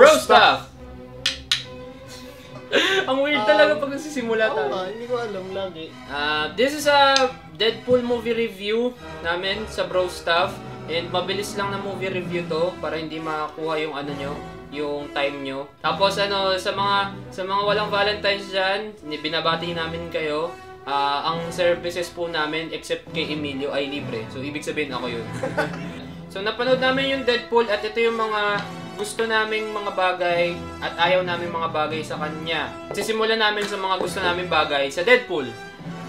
Bro Stuff! Ang weird talaga pag nagsisimula tayo. Hindi ko alam lagi. This is a Deadpool movie review namin sa Bro Stuff. And mabilis lang na movie review to para hindi makakuha yung ano nyo, yung time nyo. Tapos ano, sa mga walang Valentine's dyan, binabati namin kayo. Ang services po namin, except kay Emilio, ay libre. So, ibig sabihin ako yun. So, napanood namin yung Deadpool at ito yung mga gusto naming mga bagay at ayaw naming mga bagay sa kanya. Sisimulan namin sa mga gusto naming bagay sa Deadpool.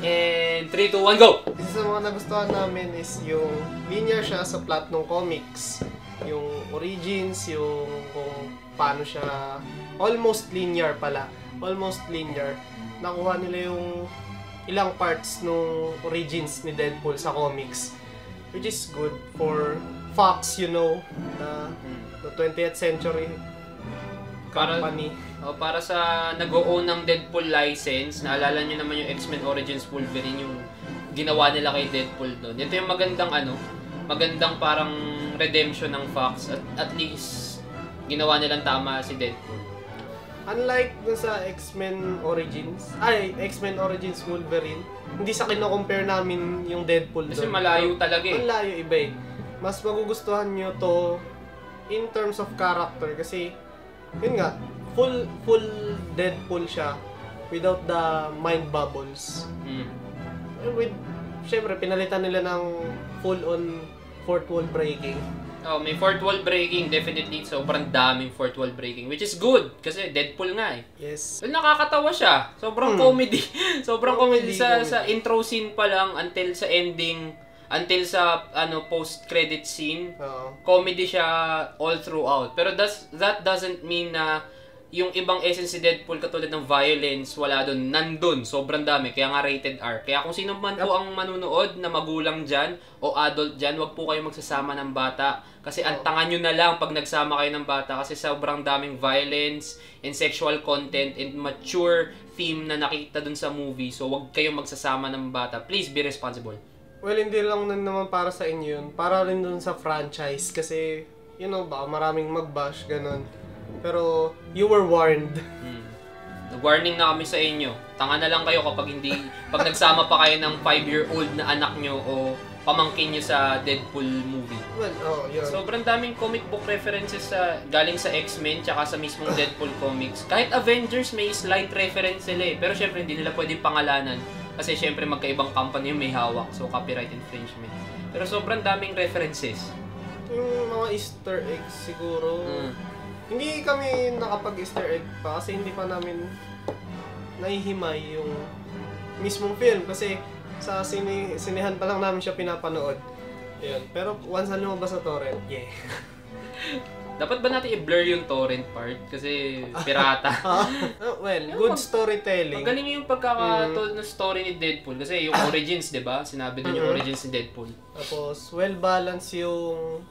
And 3, 2, 1, go! Isa sa mga nagustuhan namin is yung linear siya sa plot ng comics. Yung origins, yung kung paano siya almost linear pala. Almost linear. Nakuha nila yung ilang parts nung origins ni Deadpool sa comics. Which is good for Fox, you know, the 20th century company. Para sa nag-o-own ng Deadpool license, naalala nyo naman yung X-Men Origins Wolverine, yung ginawa nila kay Deadpool doon. Ito yung magandang parang redemption ng Fox. At least, ginawa nilang tama si Deadpool. Unlike dun sa X-Men Origins Wolverine, hindi sa kino-compare namin yung Deadpool doon. Kasi malayo talaga eh. Malayo, iba eh. Mas magugustuhan nyo to in terms of character kasi, yun nga, full Deadpool siya without the mind bubbles. Syempre, pinalitan nila ng full-on fourth wall breaking. May fourth wall breaking, definitely. Sobrang daming fourth wall breaking, which is good kasi Deadpool nga eh. Yes. Well, nakakatawa siya. Sobrang comedy. Sobrang comedy sa intro scene pa lang until sa ending, until sa post-credit scene. Comedy siya all throughout. Pero that doesn't mean na yung ibang essence si Deadpool katulad ng violence, wala doon, nandun, sobrang dami, kaya nga rated R. Kaya kung sino man po ang manunood na magulang dyan o adult dyan, wag po kayo magsasama ng bata. Kasi antangan nyo na lang pag nagsama kayo ng bata kasi sobrang daming violence and sexual content and mature theme na nakita dun sa movie. So wag kayong magsasama ng bata. Please be responsible. Well, hindi lang naman para sa inyo yun. Para rin dun sa franchise kasi, you know, baka maraming mag-bash, ganun. Pero, you were warned. Nag-warning na kami sa inyo. Tanga na lang kayo kapag nagsama pa kayo ng 5-year-old na anak nyo o pamangkin nyo sa Deadpool movie. Well, yun. Sobrang daming comic book references galing sa X-Men tsaka sa mismong Deadpool comics. Kahit Avengers may slight reference sila eh. Pero syempre hindi nila pwedeng pangalanan. Kasi syempre magkaibang company yung may hawak. So copyright infringement. Pero sobrang daming references. Yung mga Easter eggs siguro. Hindi kami nakapag-Easter egg pa kasi hindi pa namin nahihimay yung mismong film kasi sa sinehan pa lang namin siya pinapanood. Ayun. Pero once na lumabas sa torrent, yeah. Dapat ba natin i-blur yung torrent part? Kasi pirata. Well, good storytelling. Magaling yung pagkakatol ng story ni Deadpool. Kasi yung origins, di ba? Sinabi din yung origins ni Deadpool. Tapos, well-balanced yung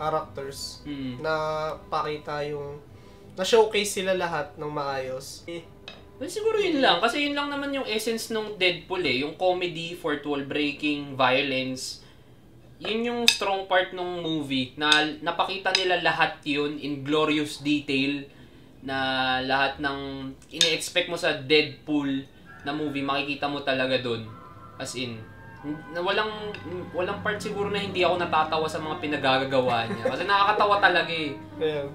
characters na pakita yung na-showcase sila lahat ng maayos. Well, siguro yun lang. Kasi yun lang naman yung essence ng Deadpool eh. Yung comedy, fourth wall breaking, violence. Yun yung strong part ng movie na napakita nila lahat yun in glorious detail na lahat ng ini-expect mo sa Deadpool na movie makikita mo talaga dun. As in, na walang part siguro na hindi ako natatawa sa mga pinagagagawa niya. Kasi nakakatawa talaga eh. Yeah.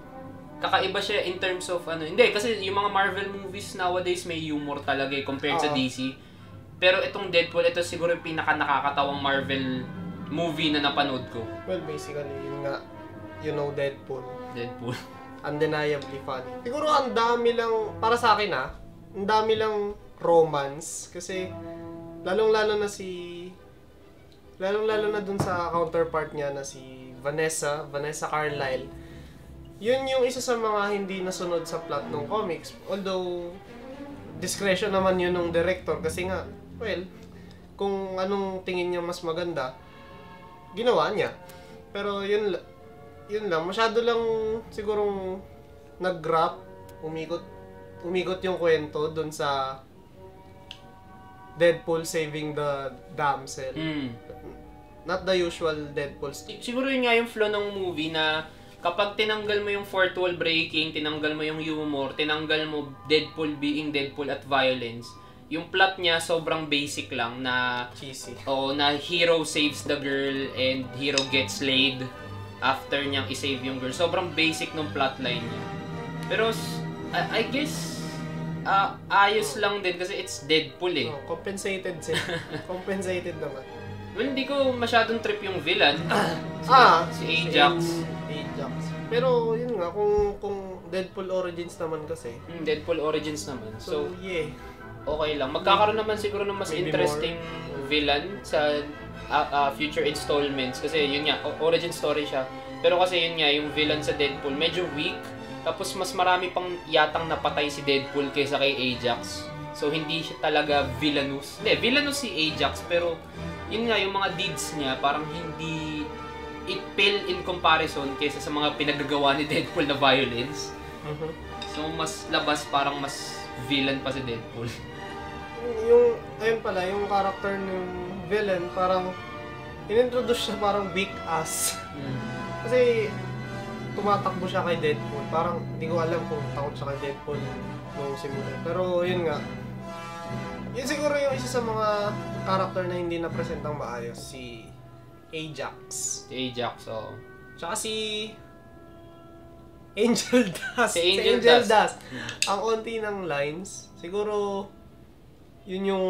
Kakaiba siya in terms of hindi kasi yung mga Marvel movies nowadays may humor talaga eh compared sa DC. Pero itong Deadpool, ito siguro yung pinaka nakakatawang Marvel movie na napanood ko. Well, basically, yun nga, you know Deadpool. Undeniably funny. Siguro ang dami lang, para sa akin ang dami lang romance. Kasi, lalong-lalo na dun sa counterpart niya na si Vanessa Carlyle. Yun yung isa sa mga hindi nasunod sa plot ng comics. Although, discretion naman yun ng director kasi nga, well, kung anong tingin niya mas maganda, ginawa niya. Pero yun lang, masyado lang sigurong nag-wrap, umikot yung kwento dun sa Deadpool saving the damsel. Not the usual Deadpool. Siguro yun nga yung flow ng movie na kapag tinanggal mo yung fourth wall breaking, tinanggal mo yung humor, tinanggal mo Deadpool being Deadpool at violence, yung plot niya sobrang basic lang na cheesy. Na hero saves the girl and hero gets laid after niyang i-save yung girl. Sobrang basic ng plotline niya. Pero I guess ayos lang din kasi it's Deadpool eh. Compensated siya. Compensated naman. Well, hindi ko masyadong trip yung villain. Si Ajax. Ajax. Pero yun nga, kung Deadpool Origins naman kasi. Deadpool Origins naman. So yeah. Okay lang. Magkakaroon naman siguro ng mas Maybe interesting villain sa future installments. Kasi yun nga, origin story siya. Pero kasi yun nga, yung villain sa Deadpool, medyo weak. Tapos mas marami pang yatang napatay si Deadpool kaysa kay Ajax. So hindi siya talaga villainous. Hindi, villainous si Ajax, pero yun nga, yung mga deeds niya, parang hindi it pale in comparison kaysa sa mga pinagagawa ni Deadpool na violence. So mas labas, parang mas villain pa si Deadpool. Ayun pala, yung character ng villain, parang inintroduce siya parang weak ass. Kasi tumatakbo siya kay Deadpool. Parang hindi ko alam kung takot siya kay Deadpool nung simula. Pero yun nga, yun siguro yung isa sa mga character na hindi na-presentang maayos, si Ajax. Si Ajax, oo. Tsaka si Angel Dust. Si Angel Dust. Ang onti ng lines, siguro yun yung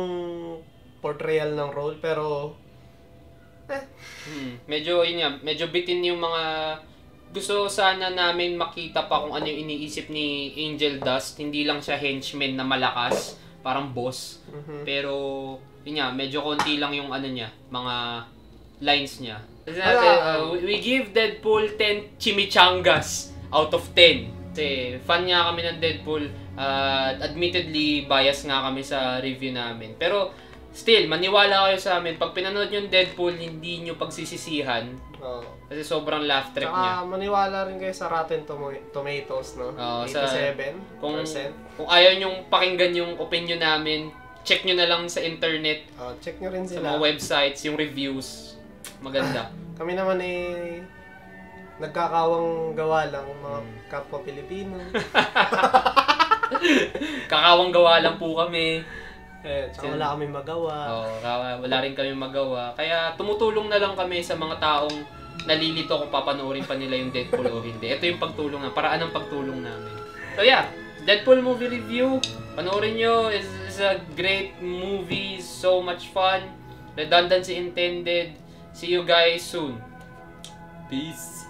portrayal ng role, pero medyo yun nga, medyo bitin yung mga gusto sana namin makita pa kung ano yung iniisip ni Angel Dust. Hindi lang siya henchman na malakas, parang boss. Pero yun nga, medyo konti lang yung ano niya, mga lines niya. Kasi natin, we give Deadpool 10 chimichangas out of 10. Kasi fan nga kami ng Deadpool. Admittedly, bias nga kami sa review namin. Pero still, maniwala kayo sa amin. Pag pinanood yung Deadpool, hindi nyo pagsisisihan. Kasi sobrang laugh track niya. Maniwala rin kayo sa Rotten Tomatoes, no? 87%. Kung ayaw nyong pakinggan yung opinion namin, check nyo na lang sa internet. Check nyo rin sila. Sa mga websites, yung reviews. Maganda. Kami naman nagkakawang gawa lang, mga kapwa Pilipino. Kakawang gawa lang po kami. Tsaka wala kaming magawa. Wala rin kami magawa. Kaya tumutulong na lang kami sa mga taong nalilito kung papanoorin pa nila yung Deadpool o hindi. Ito yung pagtulong na, paraan ng pagtulong namin. So yeah, Deadpool movie review. Panoorin nyo. It's a great movie. So much fun. Redundancy intended. See you guys soon. Peace.